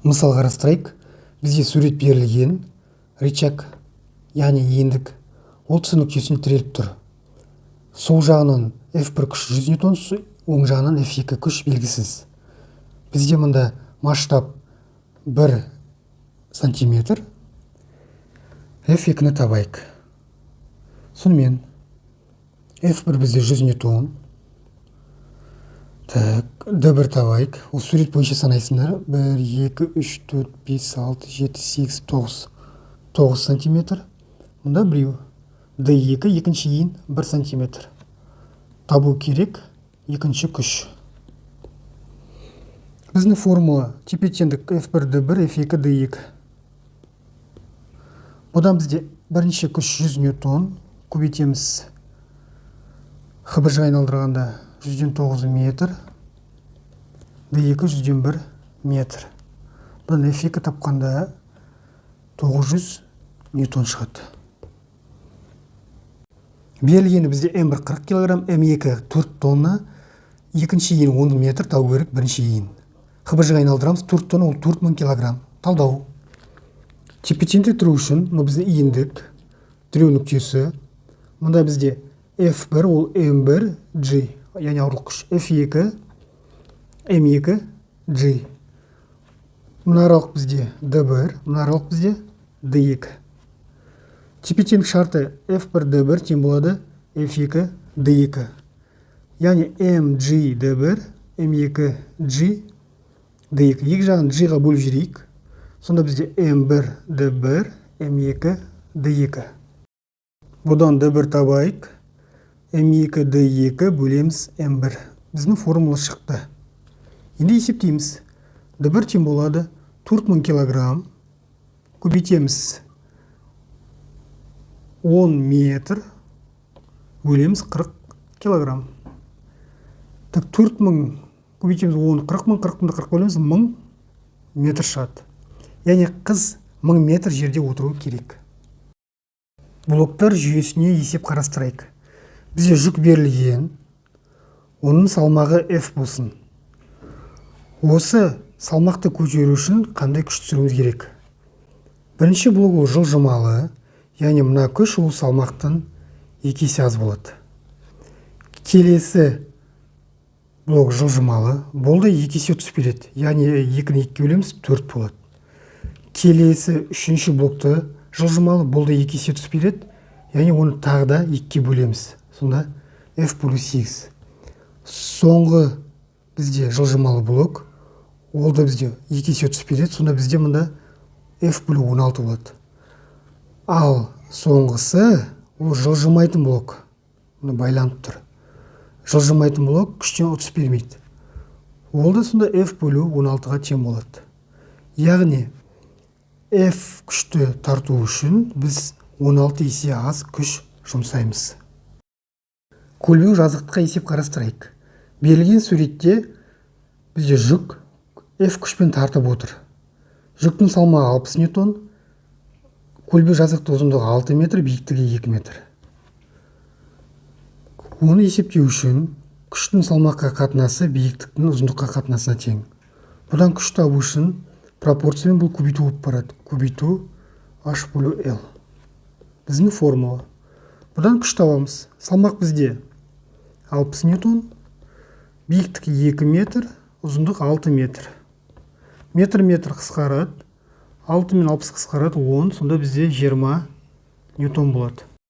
Мысал қарастырайық. Бізге сурет берілген, рычаг, яғни ендік, ол С нүктесіне тіреліп тұр. Сол жағынан F1 күш 100 ньютон, оң жағынан F2 күш белгісіз. Бізде мұнда масштаб 1 сантиметр. F2-ні табайық. Сонымен F1 бізде 100 ньютон. D1 табайық. Ол сурет бойынша санайсыңдар. 1, 2, 3, 4, 5, 6, 7, 8, 9. 9 сантиметр. Мұнда біреу. D2 екінші ең 1 сантиметр. Табу керек екінші күш. Біздің формула тепе-теңдік F1 D1 F2 D2. Бұдан бізде бірінші күш 100 ньютон. Көбейтеміз. Хбж-ға айналдырғанда 109 метр. D2 101 метр. Бұдан F2 тапқанда 900 ньютон шығады. Берілгені бізде М1 40 кг, М2 4 тонна, екінші ең 10 метр табу керек бірінші ең. Хбж-ға айналдырамыз, 4 тонна ол 4000 кг. Талдау. Тепе-теңдік тұру үшін бізде ендік, тіреу нүктесі. Мұнда бізде F1 ол M1 G, яғни ауырлық күш. F2 M2 G. Мына аралық бізде D1, мына аралық бізде D2. Тепе-теңдік шарты F1 D1 тең болады F2 D2. Яғни MG D1 M2 G D2. Екі жағын G-ға бөліп жіберейік. Сонда бізде M1 D1 M2 D2. Бұдан D1 табайық. M2 D2 бөлеміз M1. Біздің формула шықты. Енді есептейміз. D1 тең болады 4000 кг. Көбейтеміз 10 метр бөлеміз 40 кг. 4000 көбейтеміз 10, 40 000 40 бөлеміз 1000 метр шығады. Яғни қыз 1000 метр жерде отыру керек. Блоктар жүйесіне есеп қарастырайық. Бізде жүк берілген, оның салмағы F болсын. Осы салмақты көтеру үшін қандай күш түсіруіміз керек? Бірінші блок ол жылжымалы, яғни мына күш ол салмақтың 2 есе аз болады. Келесі блок жылжымалы, болды 2 есе түсіп береді, яғни 2-ні 2 бөлеміз 4 болады. Келесі үшінші блокты жылжымалы, болды 2 есе түсіп береді, яғни оны тағы да 2-ке бөлеміз. Сонда F бөлу 8. Соңғы бізде жылжымалы блок, ол да бізде 2 есе түсіп береді, сонда бізде мұнда F бөлу 16 болады. Ал соңғысы ол жылжымайтын блок. Мұны байланып тұр. Жылжымайтын блок күштен ұтыс бермейді. Ол да сонда F бөлу 16-ға тең болады. Яғни F күшті тарту үшін біз 16 есе аз күш жұмсаймыз. Көлбеу жазықтыққа есеп қарастырайық. Берілген суретте бізде жүк F күшпен тартып отыр. Жүктің салмағы 60 ньютон, көлбеу жазықтық ұзындығы 6 метр, биіктігі 2 метр. Оны есептеу үшін күштің салмаққа қатынасы биіктіктің ұзындыққа қатынасына тең. Бұдан күш табу үшін пропорциямен бұл көбейту болып барады. Көбейту H бөлу L. Біздің формула. Бұдан күш табамыз. Салмақ бізде 60 ньютон, биіктік 2 метр, ұзындық 6 метр. Метр қысқарады, 6 мен 60 қысқарады 10, сонда бізде 20 ньютон болады.